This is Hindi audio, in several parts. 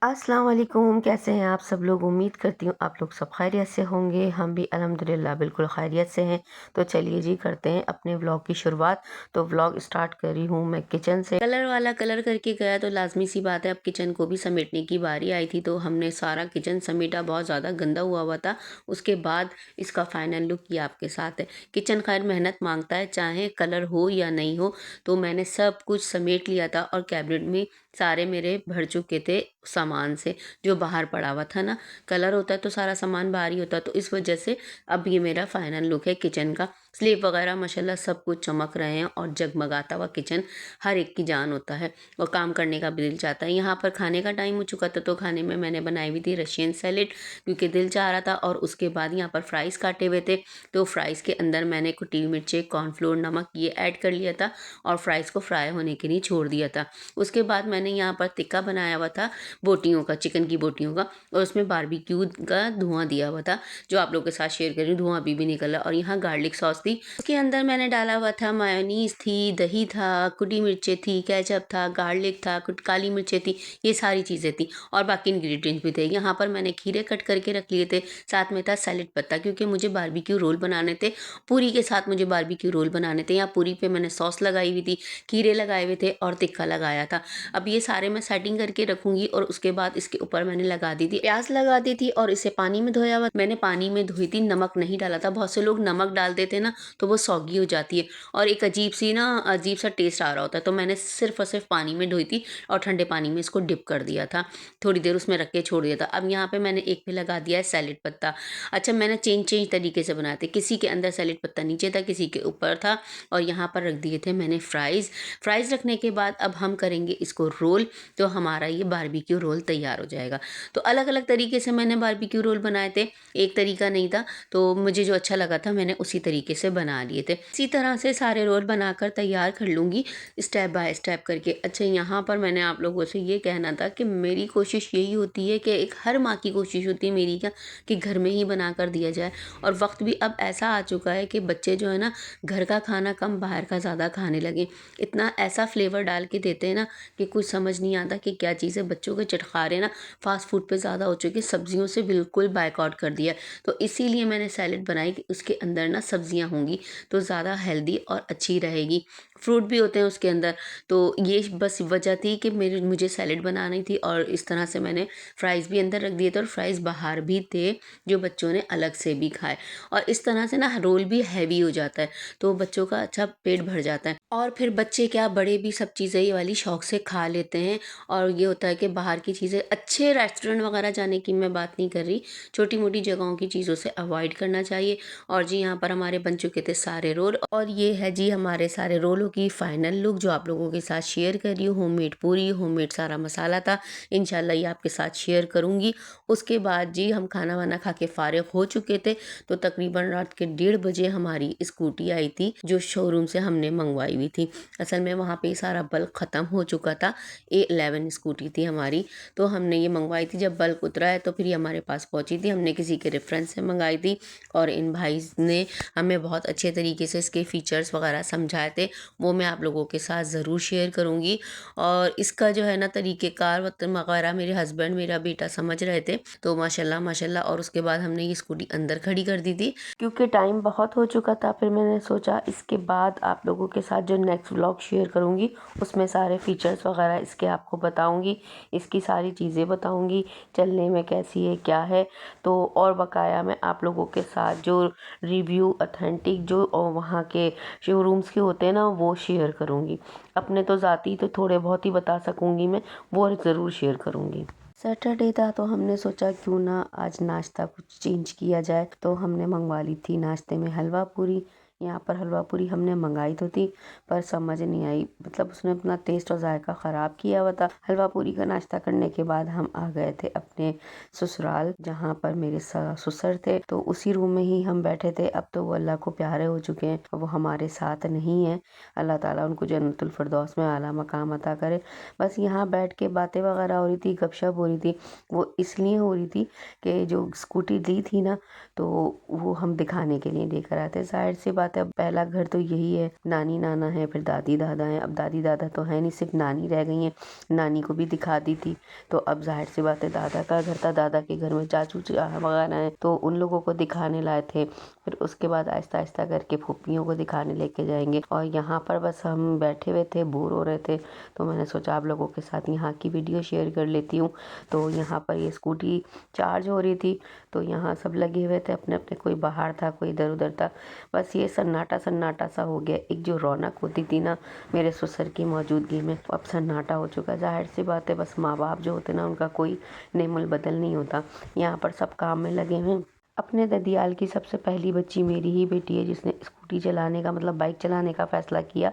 अस्सलाम वालेकुम, कैसे हैं आप सब लोग। उम्मीद करती हूँ आप लोग सब खैरियत से होंगे। हम भी अल्हम्दुलिल्लाह बिल्कुल खैरियत से हैं। तो चलिए जी करते हैं अपने व्लॉग की शुरुआत। तो व्लॉग स्टार्ट कर रही हूँ मैं किचन से। कलर वाला कलर करके गया तो लाजमी सी बात है अब किचन को भी समेटने की बारी आई थी। तो हमने सारा किचन समेटा, बहुत ज़्यादा गंदा हुआ था। उसके बाद इसका फाइनल लुक ये आपके साथ है। किचन खैर मेहनत मांगता है, चाहे कलर हो या नहीं हो। तो मैंने सब कुछ समेट लिया था और कैबिनेट में सारे मेरे भर चुके थे सामान से, जो बाहर पड़ा हुआ था ना। कलर होता है तो सारा सामान बाहर ही होता है, तो इस वजह से अब ये मेरा फाइनल लुक है किचन का। स्लीप वगैरह माशाल्लाह सब कुछ चमक रहे हैं और जगमगाता हुआ किचन हर एक की जान होता है और काम करने का भी दिल चाहता है। यहाँ पर खाने का टाइम हो चुका था, तो खाने में मैंने बनाई हुई थी रशियन सैलेड, क्योंकि दिल चाह रहा था। और उसके बाद यहाँ पर फ्राइज़ काटे हुए थे, तो फ्राइज़ के अंदर मैंने कुटी हुई मिर्चें, कॉर्नफ्लोर, नमक ये ऐड कर लिया था और फ्राइज़ को फ्राई होने के लिए छोड़ दिया था। उसके बाद मैंने यहाँ पर टिक्का बनाया हुआ था बोटियों का, चिकन की बोटियों का, और उसमें बारबेक्यू का धुआं दिया हुआ था, जो आप लोगों के साथ शेयर कर रही हूँ। धुआं अभी भी निकला। और यहाँ गार्लिक सॉस थी, उसके अंदर मैंने डाला हुआ था मायोनीज थी, दही था, कुटी मिर्चें थी, केचप था, गार्लिक था, कुछ काली मिर्चें थी, ये सारी चीज़ें थी और बाकी इंग्रेडिएंट्स भी थे। यहाँ पर मैंने खीरे कट करके रख लिए थे, साथ में था सैलेड पत्ता, क्योंकि मुझे बारबेक्यू रोल बनाने थे। पूरी के साथ मुझे बारबेक्यू रोल बनाने थे। यहाँ पूरी पे मैंने सॉस लगाई हुई थी, खीरे लगाए हुए थे और टिक्का लगाया था। अब ये सारे मैं सेटिंग करके रखूंगी और उसके बाद इसके ऊपर मैंने लगा दी थी प्याज, लगा दी थी और इसे पानी में धोया हुआ मैंने पानी में धोई थी, नमक नहीं डाला था। बहुत से लोग नमक डाल देते हैं ना, तो वो सौगी हो जाती है और एक अजीब सा टेस्ट आ रहा होता है। तो मैंने सिर्फ और सिर्फ पानी में धोई थी और ठंडे पानी में इसको डिप कर दिया था, थोड़ी देर उसमें रख के छोड़ दिया था। अब यहाँ पे मैंने एक पे लगा दिया है सैलेड पत्ता। अच्छा, मैंने चेंज तरीके से बनाए थे, किसी के अंदर सैलेड पत्ता नीचे था, किसी के ऊपर था। और यहाँ पर रख दिए थे मैंने फ्राइज़ रखने के बाद अब हम करेंगे इसको रोल, तो हमारा ये बारबेक्यू रोल तैयार हो जाएगा। तो अलग अलग तरीके से मैंने बारबेक्यू रोल बनाए थे, एक तरीका नहीं था। तो मुझे जो अच्छा लगा था मैंने उसी तरीके से बना लिए थे। इसी तरह से सारे रोल बनाकर तैयार कर लूँगी, स्टेप बाय स्टेप करके। अच्छा, यहाँ पर मैंने आप लोगों से ये कहना था कि मेरी कोशिश यही होती है कि एक हर माँ की कोशिश होती है मेरी, क्या कि घर में ही बना कर दिया जाए। और वक्त भी अब ऐसा आ चुका है कि बच्चे जो है ना, घर का खाना कम बाहर का ज़्यादा खाने लगे। इतना ऐसा फ्लेवर डाल के देते हैं ना कि कुछ समझ नहीं आता कि क्या चीज़ है। बच्चों के चटखारे ना फास्ट फूड पे ज़्यादा हो चुके, सब्जियों से बिल्कुल बायकॉट कर दिया। तो इसीलिए मैंने सैलेड बनाई कि उसके अंदर ना सब्जियां होंगी तो ज़्यादा हेल्दी और अच्छी रहेगी। फ्रूट भी होते हैं उसके अंदर। तो ये बस वजह थी कि मुझे सैलेड बनानी थी और इस तरह से मैंने फ्राइज़ भी अंदर रख दिए थे और फ्राइज़ बाहर भी थे, जो बच्चों ने अलग से भी खाए। और इस तरह से ना रोल भी हैवी हो जाता है, तो बच्चों का अच्छा पेट भर जाता है। और फिर बच्चे क्या, बड़े भी सब चीज़ें ये वाली शौक से खा लेते हैं। और ये होता है कि बाहर की चीज़ें, अच्छे रेस्टोरेंट वगैरह जाने की मैं बात नहीं कर रही, छोटी मोटी जगहों की चीज़ों से अवॉइड करना चाहिए। और जी यहाँ पर हमारे बन चुके थे सारे रोल और ये है जी हमारे सारे रोलों की फाइनल लुक, जो आप लोगों के साथ शेयर कर रही हूँ। होममेड पूरी, होममेड सारा मसाला था। इंशाल्लाह ये आपके साथ शेयर करूँगी। उसके बाद जी हम खाना वाना खा के फारिग हो चुके थे, तो तकरीबन रात के 1:30 बजे हमारी स्कूटी आई थी, जो शोरूम से हमने मंगवाई हुई थी। असल में वहाँ पे सारा बल्क ख़त्म हो चुका था। A11 स्कूटी थी हमारी, तो हमने ये मंगवाई थी। जब बल्क उतरा है तो फिर ये हमारे पास पहुँची थी। हमने किसी के रेफरेंस से मंगाई थी और इन भाई ने हमें बहुत अच्छे तरीके से इसके फ़ीचर्स वगैरह समझाए थे, वो मैं आप लोगों के साथ ज़रूर शेयर करूँगी। और इसका जो है ना तरीक़ेकार वगैरह मेरे हस्बैंड, मेरा बेटा समझ रहे थे, तो माशाल्लाह माशाल्लाह। और उसके बाद हमने ये स्कूटी अंदर खड़ी कर दी थी, क्योंकि टाइम बहुत हो चुका था। फिर मैंने सोचा इसके बाद आप लोगों के साथ जो नेक्स्ट व्लॉग शेयर करूँगी उसमें सारे फीचर्स वगैरह इसके आपको बताऊँगी, इसकी सारी चीज़ें बताऊँगी, चलने में कैसी है क्या है। तो और बकाया मैं आप लोगों के साथ जो रिव्यू ऑथेंटिक जो वहाँ के शोरूम्स के होते हैं ना, वो शेयर करूँगी। अपने तो ज़ाती तो थोड़े बहुत ही बता सकूँगी मैं, वो ज़रूर शेयर करूँगी। सैटरडे था तो हमने सोचा क्यों ना आज नाश्ता कुछ चेंज किया जाए, तो हमने मंगवा ली थी नाश्ते में हलवा पूरी। यहाँ पर हलवा पूरी हमने मंगाई तो थी, पर समझ नहीं आई, मतलब उसने अपना टेस्ट और जायका ख़राब किया हुआ था। हलवा पूरी का नाश्ता करने के बाद हम आ गए थे अपने ससुराल, जहाँ पर मेरे ससुर थे, तो उसी रूम में ही हम बैठे थे। अब तो वो अल्लाह को प्यारे हो चुके हैं, वो हमारे साथ नहीं है। अल्लाह ताला उनको जन्नतुल फिरदौस में आला मकाम अता करे। बस यहाँ बैठ के बातें वगैरह हो रही थी, गपशप हो रही थी। वो इसलिए हो रही थी कि जो स्कूटी दी थी ना, तो वो हम दिखाने के लिए लेकर आए थे। ज़ाहिर सी बात बात है, पहला घर तो यही है, नानी नाना है, फिर दादी दादा है। अब दादी दादा तो है नहीं, सिर्फ नानी रह गई हैं। नानी को भी दिखा दी थी, तो अब जाहिर सी बात है दादा का घर था, दादा के घर में चाचू वगैरह हैं, तो उन लोगों को दिखाने लाए थे। फिर उसके बाद आहिस्ता आहिस्ता करके फूफियों को दिखाने लेके जाएंगे। और यहाँ पर बस हम बैठे हुए थे, बोर हो रहे थे, तो मैंने सोचा आप लोगों के साथ यहाँ की वीडियो शेयर कर लेती हूँ। तो यहाँ पर ये स्कूटी चार्ज हो रही थी, तो यहाँ सब लगे हुए थे अपने अपने, कोई बाहर था, कोई इधर उधर था। बस ये सन्नाटा सन्नाटा सा हो गया। एक जो रौनक होती थी ना मेरे ससुर की मौजूदगी में, अब सन्नाटा हो चुका। जाहिर सी बात है, बस माँ बाप जो होते ना उनका कोई नेमुल बदल नहीं होता। यहाँ पर सब काम में लगे हुए हैं। अपने ददियाल की सबसे पहली बच्ची मेरी ही बेटी है, जिसने स्कूटी चलाने का मतलब बाइक चलाने का फ़ैसला किया।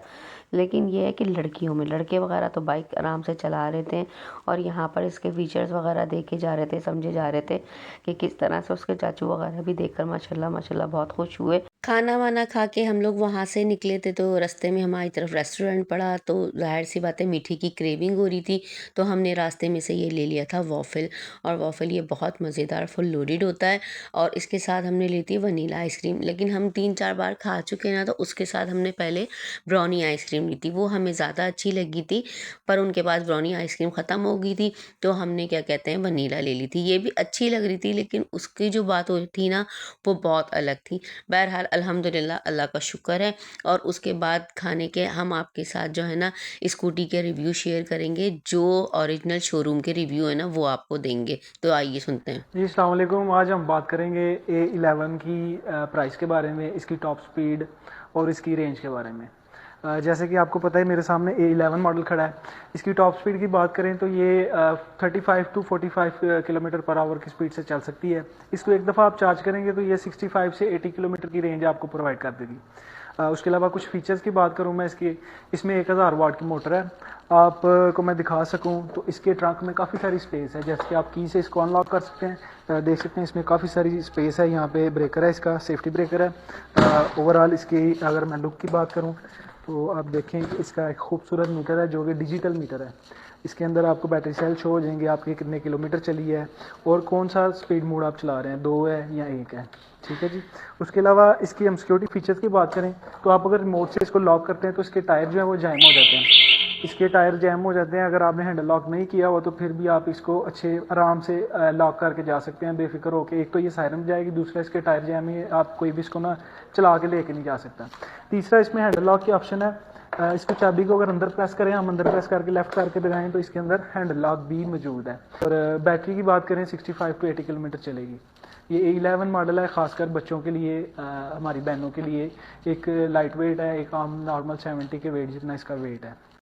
लेकिन ये है कि लड़कियों में, लड़के वगैरह तो बाइक आराम से चला रहे थे, और यहाँ पर इसके फीचर्स वगैरह देखे जा रहे थे, समझे जा रहे थे कि किस तरह से उसके चाचू वगैरह भी देखकर माशाल्लाह माशाल्लाह बहुत खुश हुए। खाना वाना खा के हम लोग वहाँ से निकले थे, तो रास्ते में हमारी तरफ रेस्टोरेंट पड़ा, तो जाहिर सी बात है मीठी की क्रेविंग हो रही थी, तो हमने रास्ते में से ये ले लिया था वॉफ़ल। और वॉफ़ल ये बहुत मज़ेदार फुल लोडेड होता है, और इसके साथ हमने ली थी वनीला आइसक्रीम। लेकिन हम 3-4 बार खा चुके हैं ना, तो उसके साथ हमने पहले ब्राउनी आइसक्रीम ली थी, वो हमें ज़्यादा अच्छी लगी थी, पर उनके पास ब्राउनी आइसक्रीम ख़त्म हो गई थी, तो हमने क्या कहते हैं वनीला ले ली थी। ये भी अच्छी लग रही थी, लेकिन उसकी जो बात हो थी ना वो बहुत अलग थी। बहरहाल अल्हम्दुलिल्लाह, अल्लाह का शुक्र है। और उसके बाद खाने के हम आपके साथ जो है ना स्कूटी के रिव्यू शेयर करेंगे, जो ओरिजिनल शोरूम के रिव्यू है ना वो आपको देंगे। तो आइए सुनते हैं। जी अस्सलाम वालेकुम। आज हम बात करेंगे A11 की प्राइस के बारे में, इसकी टॉप स्पीड और इसकी रेंज के बारे में। जैसे कि आपको पता है मेरे सामने A11 मॉडल खड़ा है। इसकी टॉप स्पीड की बात करें तो ये 35 टू 45 किलोमीटर पर आवर की स्पीड से चल सकती है। इसको एक दफ़ा आप चार्ज करेंगे तो ये 65 से 80 किलोमीटर की रेंज आपको प्रोवाइड कर देगी। उसके अलावा कुछ फीचर्स की बात करूं मैं, इसमें 1000 वाट की मोटर है। आपको मैं दिखा सकूं तो इसके ट्रंक में काफ़ी सारी स्पेस है, जैसे कि आप की से इसको अनलॉक कर सकते हैं। देख सकते हैं इसमें काफ़ी सारी स्पेस है। यहाँ पे ब्रेकर है, इसका सेफ्टी ब्रेकर है। ओवरऑल इसकी अगर मैं लुक की बात करूँ तो आप देखें कि इसका एक खूबसूरत मीटर है जो कि डिजिटल मीटर है। इसके अंदर आपको बैटरी सेल शो हो जाएंगे, आपके कितने किलोमीटर चली है और कौन सा स्पीड मोड आप चला रहे हैं, 2 है या 1 है। ठीक है जी। उसके अलावा इसकी हम सिक्योरिटी फीचर्स की बात करें तो आप अगर रिमोट से इसको लॉक करते हैं तो इसके टायर जो है वो जैम हो जाते हैं। इसके टायर जैम हो जाते हैं, अगर आपने हैंडल लॉक नहीं किया हुआ तो फिर भी आप इसको अच्छे आराम से लॉक करके जा सकते हैं बेफिक्र होकर। एक तो ये सायरन जाएगी, दूसरा इसके टायर जैम ही, आप कोई भी इसको ना चला के लेके नहीं जा सकता। तीसरा इसमें हैंडल लॉक की ऑप्शन है। इसको चाबी को अगर अंदर प्रेस करें, हम अंदर प्रेस करके लेफ्ट करके दिखाएं तो इसके अंदर हैंडल लॉक भी मौजूद है। और बैटरी की बात करें 65 टू 80 किलोमीटर चलेगी। ये A11 मॉडल है, खासकर बच्चों के लिए, हमारी बहनों के लिए। एक लाइट वेट है, एक आम नॉर्मल 70 के वेट जितना इसका वेट है।